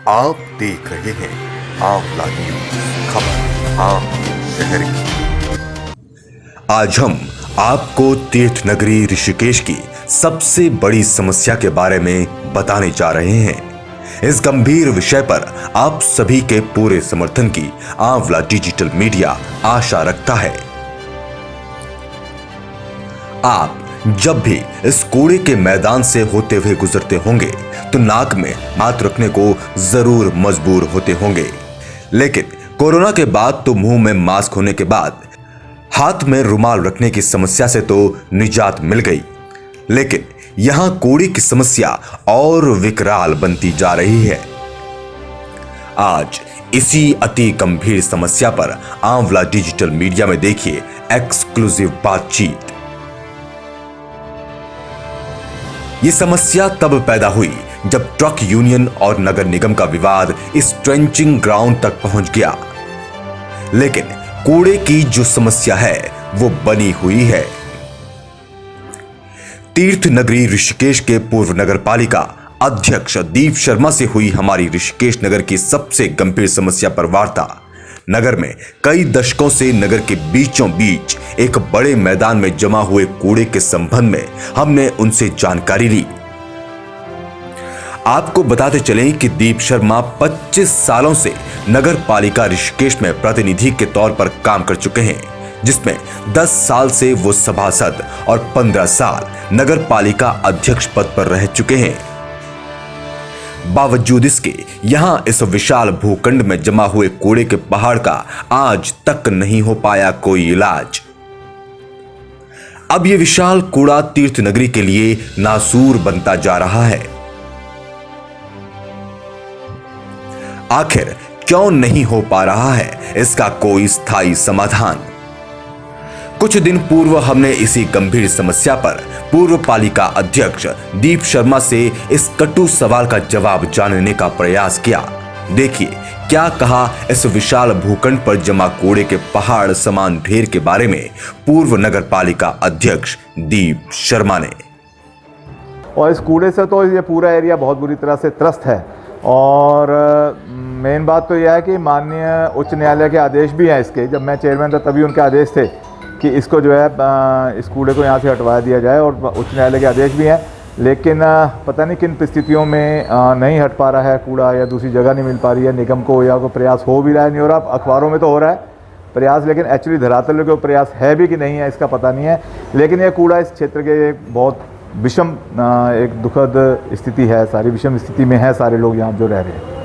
आप देख रहे हैं आंवला न्यूज, खबर आपके शहर की। आज हम आपको तीर्थ नगरी ऋषिकेश की सबसे बड़ी समस्या के बारे में बताने जा रहे हैं। इस गंभीर विषय पर आप सभी के पूरे समर्थन की आंवला डिजिटल मीडिया आशा रखता है। आप जब भी इस कूड़े के मैदान से होते हुए गुजरते होंगे तो नाक में हाथ रखने को जरूर मजबूर होते होंगे, लेकिन कोरोना के बाद तो मुंह में मास्क होने के बाद हाथ में रुमाल रखने की समस्या से तो निजात मिल गई। लेकिन यहां कूड़े की समस्या और विकराल बनती जा रही है। आज इसी अति गंभीर समस्या पर आंवला डिजिटल मीडिया में देखिए एक्सक्लूसिव बातचीत। ये समस्या तब पैदा हुई जब ट्रक यूनियन और नगर निगम का विवाद इस ट्रेंचिंग ग्राउंड तक पहुंच गया। लेकिन कूड़े की जो समस्या है वो बनी हुई है। तीर्थ नगरी ऋषिकेश के पूर्व नगर पालिका अध्यक्ष दीप शर्मा से हुई हमारी ऋषिकेश नगर की सबसे गंभीर समस्या पर वार्ता। नगर में कई दशकों से नगर के बीचों बीच एक बड़े मैदान में जमा हुए कूड़े के संबंध में हमने उनसे जानकारी ली। आपको बताते चलें कि दीप शर्मा 25 सालों से नगर पालिका ऋषिकेश में प्रतिनिधि के तौर पर काम कर चुके हैं, जिसमें 10 साल से वो सभासद और 15 साल नगर पालिका अध्यक्ष पद पर रह चुके हैं। बावजूद इसके यहां इस विशाल भूखंड में जमा हुए कूड़े के पहाड़ का आज तक नहीं हो पाया कोई इलाज। अब यह विशाल कूड़ा तीर्थ नगरी के लिए नासूर बनता जा रहा है। आखिर क्यों नहीं हो पा रहा है इसका कोई स्थायी समाधान? कुछ दिन पूर्व हमने इसी गंभीर समस्या पर पूर्व पालिका अध्यक्ष दीप शर्मा से इस कटु सवाल का जवाब जानने का प्रयास किया। देखिए क्या कहा इस विशाल भूखंड पर जमा कूड़े के पहाड़ समान ढेर के बारे में पूर्व नगर पालिका अध्यक्ष दीप शर्मा ने। और इस कूड़े से तो ये पूरा एरिया बहुत बुरी तरह से त्रस्त है। और मेन बात तो यह है कि माननीय उच्च न्यायालय के आदेश भी हैं इसके। जब मैं चेयरमैन था तभी उनके आदेश थे कि इसको जो है इस कूड़े को यहाँ से हटवा दिया जाए, और उच्च न्यायालय के आदेश भी हैं। लेकिन पता नहीं किन परिस्थितियों में नहीं हट पा रहा है कूड़ा, या दूसरी जगह नहीं मिल पा रही है निगम को, या कोई प्रयास हो भी रहा है नहीं हो रहा। अखबारों में तो हो रहा है प्रयास, लेकिन एक्चुअली धरातल के प्रयास है भी कि नहीं है इसका पता नहीं है। लेकिन यह कूड़ा इस क्षेत्र के बहुत विषम एक दुखद स्थिति है, सारी विषम स्थिति में है सारे लोग यहाँ जो रह रहे हैं।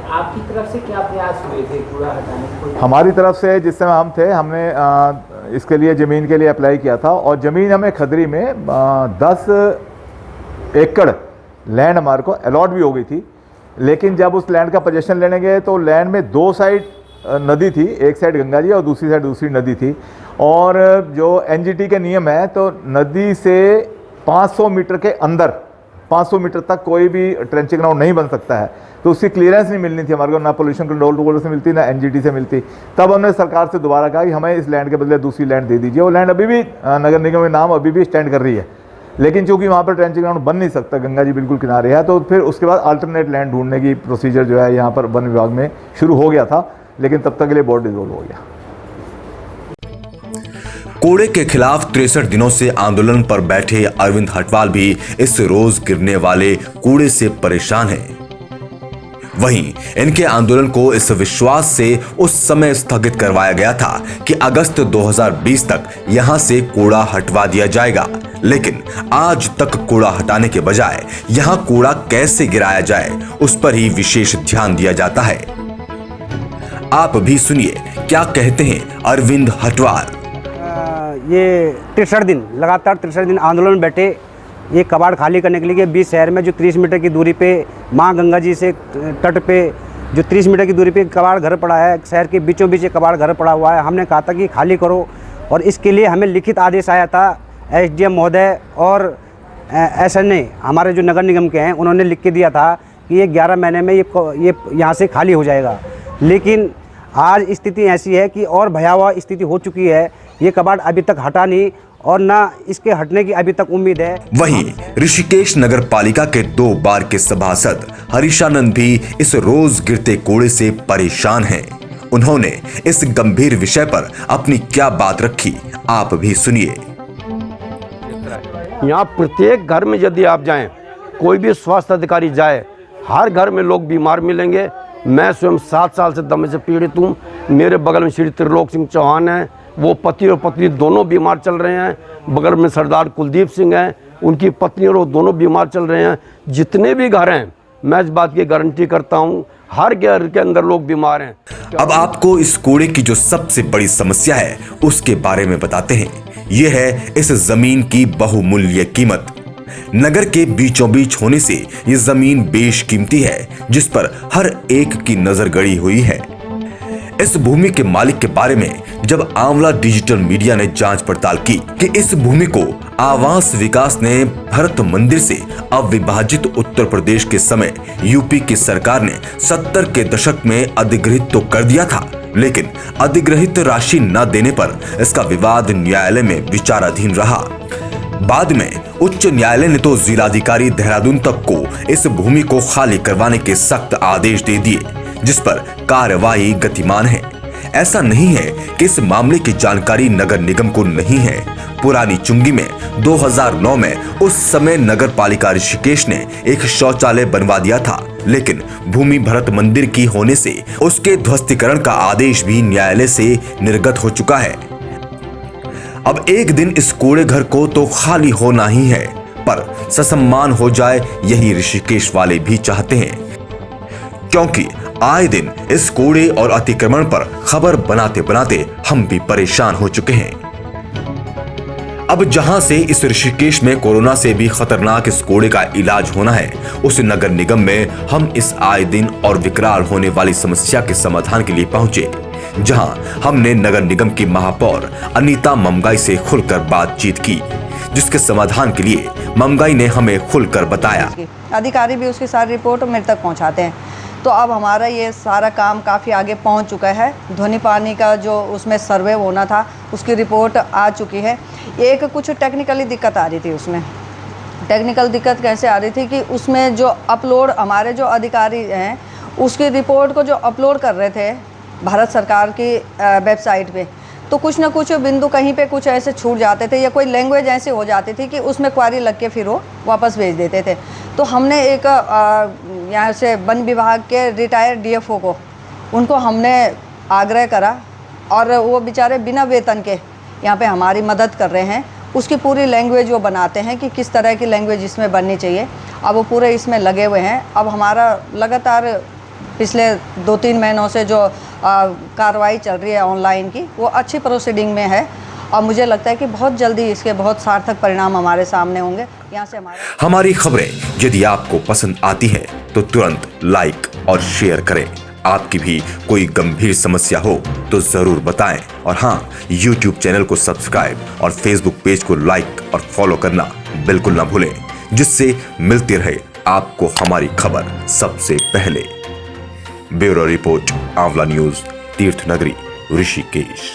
आपकी तरफ से क्या प्रयास हुए थे कूड़ा हटाने के? हमारी तरफ से जिस समय हम थे, हमने इसके लिए ज़मीन के लिए अप्लाई किया था, और ज़मीन हमें खदरी में 10 एकड़ लैंड हमारे को अलॉट भी हो गई थी। लेकिन जब उस लैंड का पोजीशन लेने गए तो लैंड में 2 साइड नदी थी, एक साइड गंगा जी और दूसरी साइड दूसरी नदी थी। और जो एनजीटी के नियम है तो नदी से 500 मीटर के अंदर 500 मीटर तक कोई भी ट्रेंचिंग ग्राउंड नहीं बन सकता है। तो उसकी क्लियरनेस नहीं मिलनी थी हमारे को, ना पोल्यूशन कंट्रोल बोर्ड से मिलती, ना एनजीटी से मिलती। तब हमने सरकार से दोबारा कहा कि हमें इस लैंड के बदले दूसरी लैंड दे दीजिए। वो लैंड अभी भी नगर निगम के नाम अभी भी स्टैंड कर रही है, लेकिन चूंकि वहाँ पर ट्रेंचिंग ग्राउंड बन नहीं सकता, गंगा जी बिल्कुल किनारे है, तो फिर उसके बाद अल्टरनेट लैंड ढूंढने की प्रोसीजर जो है यहाँ पर वन विभाग में शुरू हो गया था, लेकिन तब तक के लिए बोर्ड डिसॉल्व हो गया। कूड़े के खिलाफ 63 दिनों से आंदोलन पर बैठे अरविंद हटवाल भी इस रोज गिरने वाले कूड़े से परेशान हैं। वहीं इनके आंदोलन को इस विश्वास से उस समय स्थगित करवाया गया था कि अगस्त 2020 तक यहां से कूड़ा हटवा दिया जाएगा, लेकिन आज तक कूड़ा हटाने के बजाय यहां कूड़ा कैसे गिराया जाए उस पर ही विशेष ध्यान दिया जाता है। आप भी सुनिए क्या कहते हैं अरविंद हटवाल। ये 63 दिन लगातार 63 दिन आंदोलन में बैठे ये कबाड़ खाली करने के लिए 20 शहर में जो 30 मीटर की दूरी पे माँ गंगा जी से तट पे जो 30 मीटर की दूरी पे कबाड़ घर पड़ा है, शहर के बीचों बीच कबाड़ घर पड़ा हुआ है। हमने कहा था कि खाली करो, और इसके लिए हमें लिखित आदेश आया था एसडीएम महोदय और एसएनए हमारे जो नगर निगम के हैं, उन्होंने लिख के दिया था कि ये 11 महीने में ये यहाँ से खाली हो जाएगा। लेकिन आज स्थिति ऐसी है कि और भयावह स्थिति हो चुकी है। ये कबाड़ अभी तक हटा नहीं, और ना इसके हटने की अभी तक उम्मीद है। वहीं ऋषिकेश नगर पालिका के 2 बार के सभासद हरीशानंद भी इस रोज गिरते कूड़े से परेशान हैं। उन्होंने इस गंभीर विषय पर अपनी क्या बात रखी, आप भी सुनिए। यहाँ प्रत्येक घर में यदि आप जाएं, कोई भी स्वास्थ्य अधिकारी जाए, हर घर में लोग बीमार मिलेंगे। मैं स्वयं 7 साल से दमे से पीड़ित हूँ। मेरे बगल में श्री त्रिलोक सिंह चौहान हैं, वो पति और पत्नी दोनों बीमार चल रहे हैं। बगल में सरदार कुलदीप सिंह हैं, उनकी पत्नी और वो दोनों बीमार चल रहे हैं। जितने भी घर हैं, मैं इस बात की गारंटी करता हूँ, हर घर के अंदर लोग बीमार हैं। अब आपको इस कूड़े की जो सबसे बड़ी समस्या है उसके बारे में बताते हैं। यह है इस जमीन की बहुमूल्य कीमत। नगर के बीचों बीच होने से ये जमीन बेशकीमती है, जिस पर हर एक की नजर गड़ी हुई है। इस भूमि के मालिक के बारे में जब आंवला डिजिटल मीडिया ने जांच पड़ताल की कि इस भूमि को आवास विकास ने भरत मंदिर से अविभाजित उत्तर प्रदेश के समय यूपी की सरकार ने 70 के दशक में अधिग्रहित तो कर दिया था, लेकिन अधिग्रहित राशि न देने पर इसका विवाद न्यायालय में विचाराधीन रहा। बाद में उच्च न्यायालय ने तो जिलाधिकारी देहरादून तक को इस भूमि को खाली करवाने के सख्त आदेश दे दिए, जिस पर कार्रवाई गतिमान है। ऐसा नहीं है कि इस मामले की जानकारी नगर निगम को नहीं है। पुरानी चुंगी में 2009 में उस समय नगर पालिका ऋषिकेश ने एक शौचालय बनवा दिया था, लेकिन भूमि भरत मंदिर की होने से उसके ध्वस्तीकरण का आदेश भी न्यायालय से निर्गत हो चुका है। अब एक दिन इस कूड़े घर को तो खाली होना ही है, पर ससम्मान हो जाए यही ऋषिकेश वाले भी चाहते हैं, क्योंकि आए दिन इस कूड़े और अतिक्रमण पर खबर बनाते बनाते हम भी परेशान हो चुके हैं। अब जहां से इस ऋषिकेश में कोरोना से भी खतरनाक इस कूड़े का इलाज होना है, उस नगर निगम में हम इस आए दिन और विकराल होने वाली समस्या के समाधान के लिए पहुंचे, जहां हमने नगर निगम की महापौर अनीता ममगाई से खुलकर बातचीत की, जिसके समाधान के लिए ममगाई ने हमें खुलकर बताया। अधिकारी भी उसकी सारी रिपोर्ट मेरे तक पहुंचाते हैं, तो अब हमारा ये सारा काम काफ़ी आगे पहुंच चुका है। ध्वनि पानी का जो उसमें सर्वे होना था उसकी रिपोर्ट आ चुकी है। एक कुछ टेक्निकली दिक्कत आ रही थी उसमें। टेक्निकल दिक्कत कैसे आ रही थी कि उसमें जो अपलोड हमारे जो अधिकारी हैं उसकी रिपोर्ट को जो अपलोड कर रहे थे भारत सरकार की वेबसाइट पे, तो कुछ ना कुछ बिंदु कहीं पे कुछ ऐसे छूट जाते थे या कोई लैंग्वेज ऐसी हो जाती थी कि उसमें क्वारी लग के फिर वो वापस भेज देते थे। तो हमने एक यहाँ से वन विभाग के रिटायर्ड डीएफओ को उनको हमने आग्रह करा, और वो बेचारे बिना वेतन के यहाँ पे हमारी मदद कर रहे हैं। उसकी पूरी लैंग्वेज वो बनाते हैं कि किस तरह की लैंग्वेज इसमें बननी चाहिए। अब वो पूरे इसमें लगे हुए हैं। अब हमारा लगातार पिछले 2-3 महीनों से जो कार्रवाई चल रही है ऑनलाइन की, वो अच्छी प्रोसीडिंग में है, और मुझे लगता है कि बहुत जल्दी इसके बहुत सार्थक परिणाम हमारे सामने होंगे। यहाँ से हमारी खबरें यदि आपको पसंद आती है तो तुरंत लाइक और शेयर करें। आपकी भी कोई गंभीर समस्या हो तो जरूर बताएं, और हाँ, YouTube चैनल को सब्सक्राइब और Facebook पेज को लाइक और फॉलो करना बिल्कुल ना भूलें, जिससे मिलती रहे आपको हमारी खबर सबसे पहले। ब्यूरो रिपोर्ट, आंवला न्यूज, तीर्थ नगरी, ऋषिकेश।